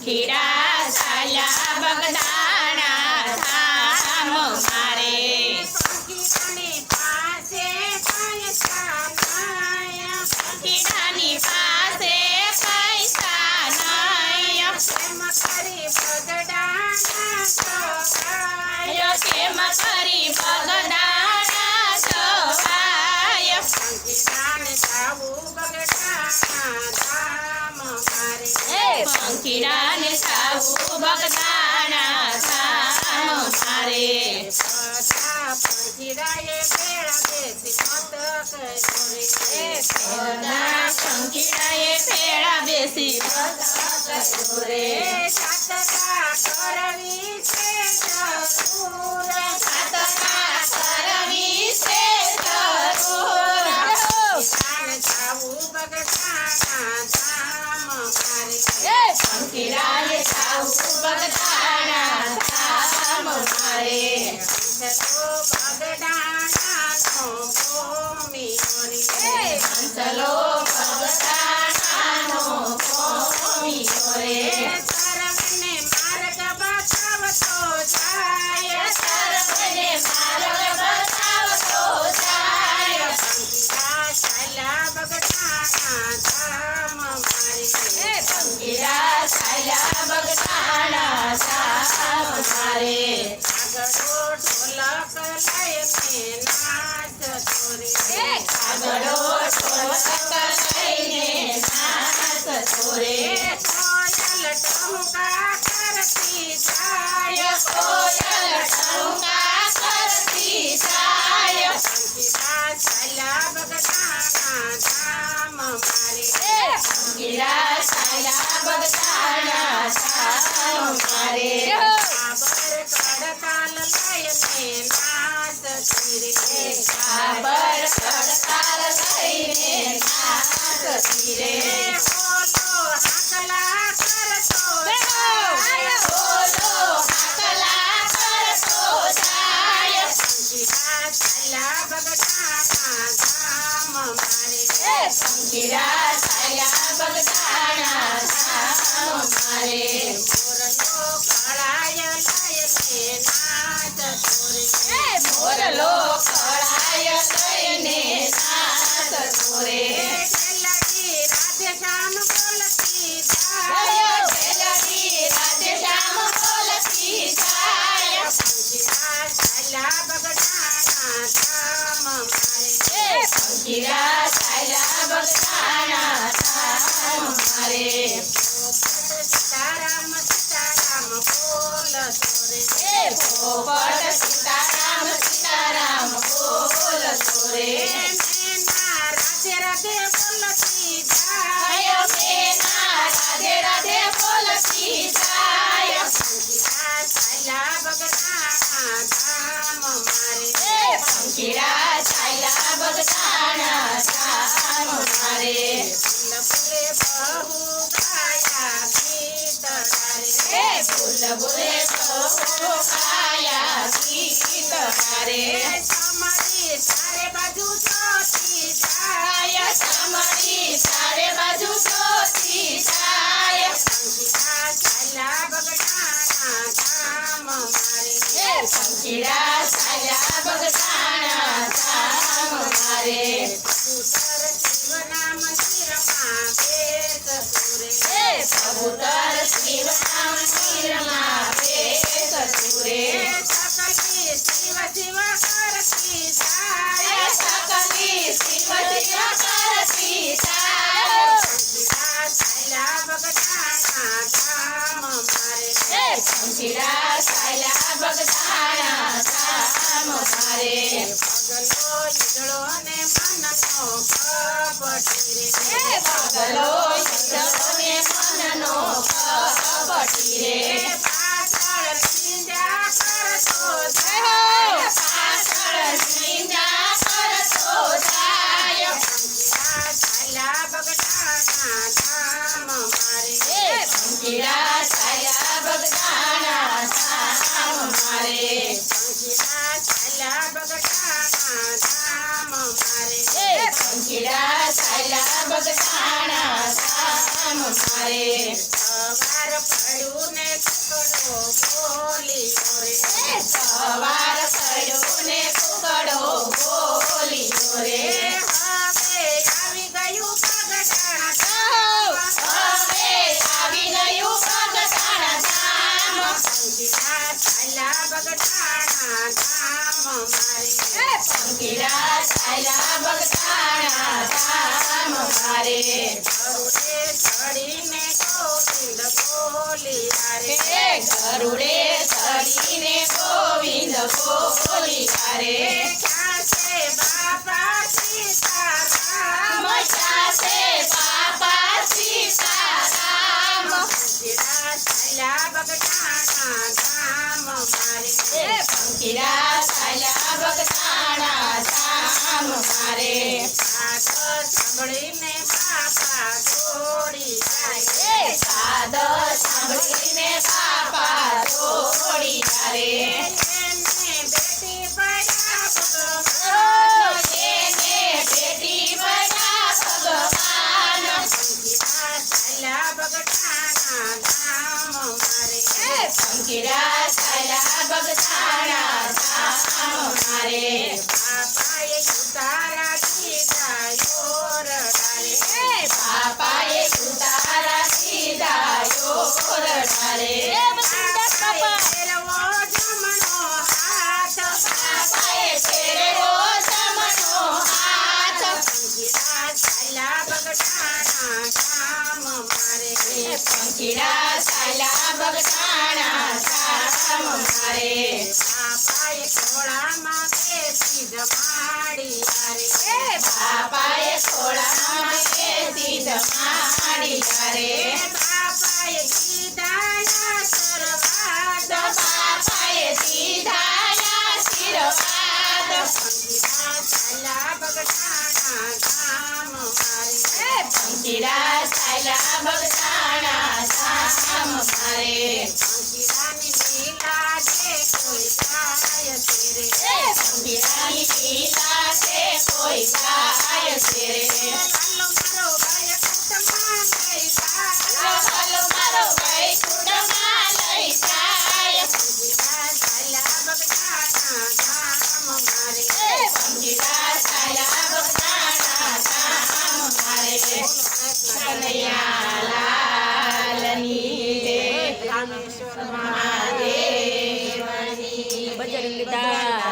પંખીડા ચાલ્યા બગદાણા ધામ મારે પંખીડાની પાસે પૈસા નહીં પંખીડાની પાસે પૈસા નહીં કેમ કરી બગદાણા સવાય કેમ કરી બગદાણા સવાય પંખીડાને જાવું બગદાણા ધામ મારે પંખીડાને જાવું બગદાણા ધામ મારે બધા પંખીડાએ ભેળા બેસી બધા પંખીડાએ ભેળા બેસી રે સાતરા કરવી છે જરૂર સાતરા કરવી છે જરૂર જાવું બગદાણા ધામ મારે પંખીડાને જાવું બગદાણા ધામ મારે બગદાણાનો ભૂમિ મોરી ચલો બગદાણાનો ભૂમિયો રે સર્વને માર્ગ બતાવતો જાય સર્વને માર્ગ બતાવતો જાય પંખીડા ચાલ્યા બગદાણા ધામ મારે પંખીડા ચાલ્યા બગદાણા ધામ મારે આગળો ઢોલક લઈને નાચ ચોરી કાગડો ઢોલક લઈને નાચ તોરે કોયલ ટહુકા કરતી જાય કોયલ ટહુકા કરતી જાય પંખીડા ચાલ્યા બગદાણા ધામ મારે પંખીડા ચાલ્યા બગદાણા ધામ મારે ખબર કડતાલ લઈને નાચ ચોરી ખબર કડતાલ લઈને નાચ રે બોલો હાકલા કરતો જાય બોલો હાકલા કરતો જાય પંખીડા ચાલ્યા બગદાણા ધામ મારે પંખીડા ચાલ્યા બગદાણા ધામ મારે મોરલો કળાય લઈને નાચ ચોરી મોરલો કળાય લઈને નાચ તોરે ખેલડી રાધે શ્યામ બોલતી જય જાય ખેલડી રાધે શ્યામ બોલતી જાય પંખીડા ચાલ્યા બગદાણા ધામ મારે પંખીડા ચાલ્યા બગદાણા ધામ મારે સીતારામ સીતારામ બોલ તોરે પોપટ સીતારામ સીતારામ બોલ તોરે મેના રાધે રાધે બોલતી જય જાય મેના રાધે રાધે બોલતી જાય પંખીડા ચાલ્યા બગદાણા ધામ મારે પંખીડા ચાલ્યા બગદાણા ધામ મારે ફૂલે બહુ ગાયા ગીત ગારે ફૂલ બોલે બહુ ગાયા ગીત ગારે સમરી ચારે બાજુ જોતી જાય સમરી ચારે બાજુ જોતી જાય પંખીડા ચાલ્યા બગદાણા ધામ મારે પંખીડા ચાલ્યા બગદાણા ધામ મારે કબૂતર શિવના મંદિરમાં બેસ સુરે કબૂતર શિવના મંદિરમાં બેસ તુરે સકલી શિવ શિવ કરતી જાય સકલી શિવ શિવ કરતી જાય પંખીડા ચાલ્યા બગદાણા ધામ મારે પંખીડા ચાલ્યા બગદાણા ધામ મારે પગલો ઈગળો ને મનનો કપટી રે પગલો ઈગળોને મનનો કપટી રે પાછળ લીંડા કરતો જાય પાછળ નિંદા કરતો જાય પંખીડા ચાલ્યા બગદાણા ધામ મારે પંખીડા ચાલ્યા બગદાણા ધામ મારે પંખીડા ચાલ્યા બગદાણા ધામ મારે પંખીડા ચાલ્યા બગદાણા ધામ મારે સવારે સવાર પડ્યું ને કુકડો બોલ્યો રે સવાર પડ્યું ને કુકડો બોલ્યો રે હવે આવી ગયું પગડાણા હવે આવી ગયું પગડાણા ધામ પંખીડા ચાલ્યા બગડાણા ધામ મારે પંખીડા ચાલ્યા બગદાણા ધામ મારે ગરુડે ચડીને ગોવિંદ બોલ્યા રે ગરુડે ચડીને ગોવિંદ બોલ્યા રે ક્યાં છે બાપા સીતારામ મચાશે બાપા સીતારામ પંખીડા ચાલ્યા બગડાણા ધામ મારે પંખીડા ચાલ્યા બગદાણા ધામ મારે સાંભળીને બાપા દોડી જાય સાદ સાંભળીને બાપા દોડી રે એને બેટી પડ્યા ભગવાન એને બેટી બના ભગવાન પંખીડા ચાલ્યા બગડાણા ધામ મારે પંખીડા ચાલ્યા બગદાણા ધામ મારે બાપાએ ઉતારા દીધા યોરડારે બાપાએ ઉતારા દીધા યોરડારે બાપાએ ફેરવો જમણો હાથ બાપાએ ફેરવો જમણો હાથ પંખીડા ચાલ્યા બગડાણા ધામ મારે પંખીડા ચાલ્યા બગદાણા ધામ મારે બાપાએ ખોળામાં બેસી જમાડી રે બાપાએ ખોળામાં બેસી જમાડી રે બાપાએ કીધા આશીર્વાદ બાપાએ દીધા આશીર્વાદ પંખીડા ચાલ્યા બગડાણા ધામ મારે પંખીડા ચાલ્યા બગદાણા ધામ મારે પંખીડાની લીલા જે કોઈ ગાય છે રે પંખીડાની લીલા છે કોઈ ગાય છે રે હાલો મારો ભાઈ કુટુંબમાં લઈ જાય હાલો મારો ભાઈ કુટુંબમાં લઈ જાય પંખીડા ચાલ્યા બગડાણા ધામ મારે પંખીડા ચાલ્યા બગદાણા ધામ મારે કનૈયા લાલની જય રામેશ્વર મહાદેવની બજરંગ દાસ